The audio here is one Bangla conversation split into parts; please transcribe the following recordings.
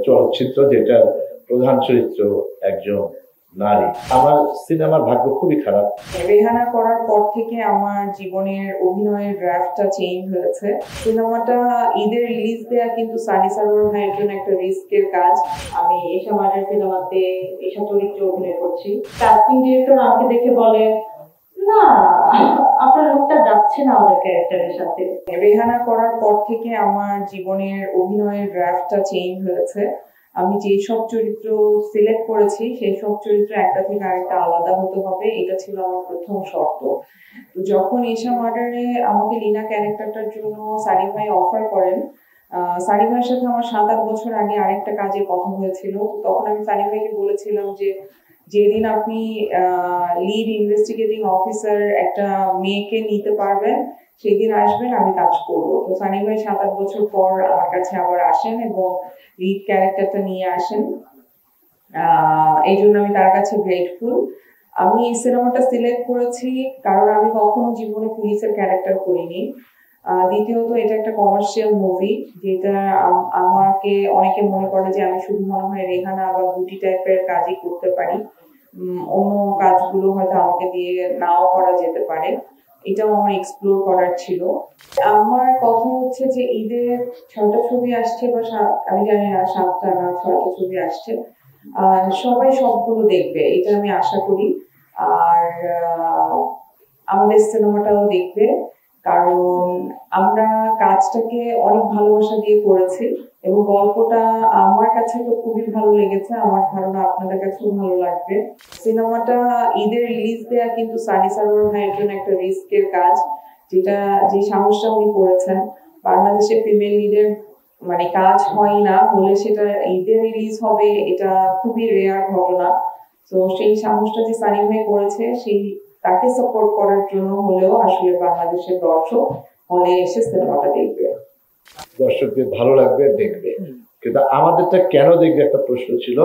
চলচ্চিত্র যেটার প্রধান চরিত্র একজন নারী। আমার সিনেমার ভাগ্য খুবই খারাপ। রেহানা করার পর থেকে আমার জীবনের অভিনয়ের ড্রাফটটা চেঞ্জ হয়েছে। সিনেমাটা ঈদের রিলিজ দেয়া কিন্তু সানি সারোয়ার ভাইয়ের জন্য একটা রিস্কের কাজ। আমি এশা মার্ডার সিনেমাতে এশা চরিত্রে অভিনয় করছি। কাস্টিং ডিরেক্টর আমাকে দেখে বলে, না আপনার লোকটা যাচ্ছে না আমাদের ক্যারেক্টারের সাথে। রেহানা করার পর থেকে আমার জীবনের অভিনয়ের ড্রাফটটা চেঞ্জ হয়েছে। আমি যেই সব চরিত্র সিলেক্ট করেছি সেই সব চরিত্র একটা থেকে আরেকটা আলাদা হতে হবে, এটা ছিল আমার প্রথম শর্ত। তো যখন এশা মার্ডারে আমাকে লীনা ক্যারেক্টারটার জন্য সানি ভাই অফার করেন, সানি ভাইয়ের সাথে আমার 7-8 বছর আগে আরেকটা কাজের কথা হয়েছিল। তখন আমি সানি ভাইকে বলেছিলাম যে যেদিন আপনি লিড ইনভেস্টিগেটিং অফিসার একটা মেয়েকে নিতে পারবেন সেদিন আসবেন, আমি কাজ করবো। তো সানি ভাই 7-8 বছর পর আমার কাছে আবার আসেন এবং লিড ক্যারেক্টারটা নিয়ে আসেন। এই জন্য আমি তার কাছে গ্রেটফুল। আমি এই সিনেমাটা সিলেক্ট করেছি কারণ আমি কখনো জীবনে পুলিশের ক্যারেক্টার করিনি। দ্বিতীয়ত এটা একটা কমার্শিয়াল মুভি, যেটা আমাকে অনেকে মনে করে যে আমি শুধু মনে হয় রেহানা বা বুটি টাইপের কাজই করতে পারি, অন্য কাজগুলো হয়তো আমাকে দিয়ে নাও করা যেতে পারে। এটাও আমার এক্সপ্লোর করার ছিল। আমার কথা হচ্ছে যে ঈদে 6টা ছবি আসছে, বা আমি জানি না 7টা না 6টা ছবি আসছে। সবাই সবগুলো দেখবে এটা আমি আশা করি। আর আমাদের সিনেমাটাও দেখবে, কারণ আমরা কাজটাকে অনেক ভালোবাসা দিয়ে করেছি এবং গল্পটা আমার কাছে তো খুবই ভালো লেগেছে। আমার ধারণা আপনাদের কাছেও ভালো লাগবে। সিনেমাটা ঈদের রিলিজ দেয়া কিন্তু সানি সারোয়ার ভাইয়ের জন্য একটা রিস্কের কাজ, যেটা যে সাহসটা উনি করেছেন। বাংলাদেশে ফিমেল লিডের মানে কাজ হয় না, হলে সেটা ঈদের রিলিজ হবে, এটা খুবই রেয়ার ঘটনা। তো সেই সাহসটা যে সানি ভাই করেছে, সেই তাকে সাপোর্ট করার জন্য হলেও আসলে বাংলাদেশের দর্শক হলে এসে সিনেমাটা দেখবে। দর্শকদের ভালো লাগবে, দেখবে, কিন্তু আমাদেরটা কেন দেখবে একটা প্রশ্ন ছিল।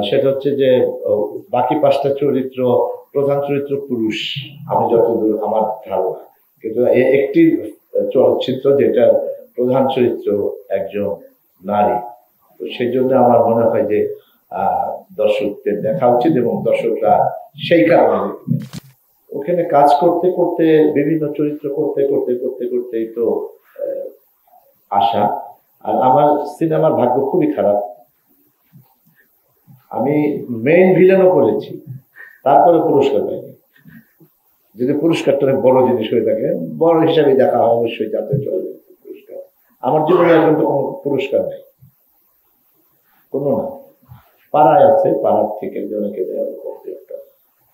সেটা হচ্ছে যে বাকি 5টা চরিত্র প্রধান চরিত্র পুরুষ, আমি যতদূর আমার ধারণা, কিন্তু একটি চলচ্চিত্র যেটার প্রধান চরিত্র একজন নারী। তো সেই জন্য আমার মনে হয় যে দর্শকদের দেখা উচিত এবং দর্শকরা সেই কারণে ওখানে কাজ করতে করতে বিভিন্ন চরিত্র করতে করতে করতে করতেই তো আসা। আর আমার সিনেমার ভাগ্য খুবই খারাপ। আমি মেইন ভিলেনও করেছি, তারপরে পুরস্কার পাইনি। যদি পুরস্কারটা অনেক বড় জিনিস হয়ে থাকে, বড় হিসাবে দেখা হয়, অবশ্যই যাতে চলবে পুরস্কার। আমার জীবনে এখন তো কোনো পুরস্কার নেই, কোনো না। পাড়ায় আছে, পাড়ার থেকে অনেকে দেওয়া।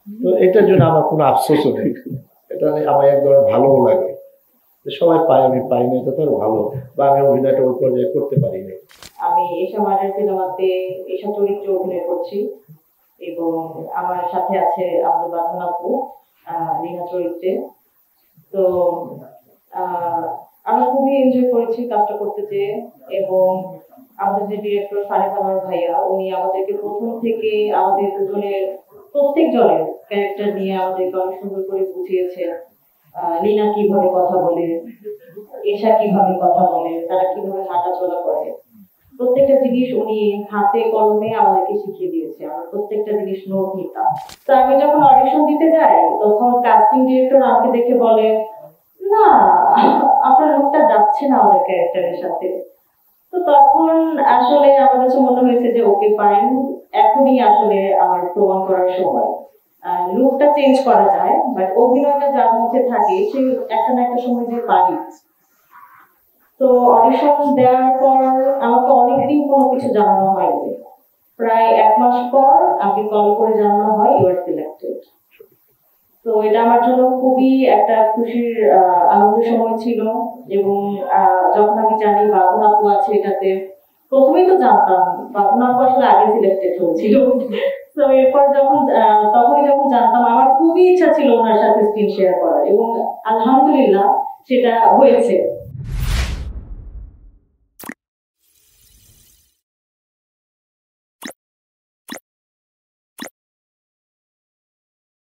তো এটার জন্য আমার কোনো আফসোসও নেই। এটা আমার এক ধরনের ভালোও লাগে, সবাই পায়, আমি পাই না, এটা তো ভালো, বা আমি অভিনয়টা ওই পর্যায়ে করতে পারি না। আমি এশা মার্ডার সিনেমাতে এশা চরিত্রে অভিনয় করছি এবং আমার সাথে আছে আমাদের বাঁধন আপু লীনা চরিত্রে। তো আমি খুবই এনজয় করেছি কাজটা করতে যেয়ে, এবং আমাদের যে ডিরেক্টর সানি সারোয়ার ভাইয়া, উনি আমাদেরকে প্রথম থেকে আমাদের দুজনের প্রত্যেক জনের ক্যারেক্টার নিয়ে আমাদেরকে অনেক সুন্দর করে বুঝিয়েছে। লীনা কিভাবে কথা বলে, এশা কিভাবে কথা বলে, তারা কিভাবে হাঁটাচলা করে, প্রত্যেকটা জিনিস উনি হাতে কলমে আমাদেরকে শিখিয়ে দিয়েছে। আমরা প্রত্যেকটা জিনিস নোট নিতাম। তো আমি যখন অডিশন দিতে যাই, তখন কাস্টিং ডিরেক্টর আমাকে দেখে বলে, না আপনার লোকটা যাচ্ছে না আমাদের ক্যারেক্টারের সাথে। তো তখন আসলে আমার কাছে মনে হয়েছে যে ওকে ফাইন, এখনই আসলে আমার প্রমাণ করার সময়। লুকটা চেঞ্জ করা যায়, বাট অভিনয়টা যার মধ্যে থাকে সে একটা না একটা সময় যে পারি। তো অডিশন দেওয়ার পর আমাকে অনেকদিন কোনো কিছু জানানো হয়নি। প্রায় 1 মাস পর আমাকে কল করে জানানো হয় ইউ আর সিলেক্টেড। তো এটা আমার জন্য খুবই একটা খুশির আনন্দের সময় ছিল। এবং যখন আমি জানি বাঁধন আপু আছে এটাতে, প্রথমেই তো জানতাম বাঁধন আপু আসলে আগে সিলেক্টেড হয়েছিল। তো এরপর তখনই যখন জানতাম, আমার খুবই ইচ্ছা ছিল ওনার সাথে স্ক্রিন শেয়ার করার, এবং আলহামদুলিল্লাহ সেটা হয়েছে।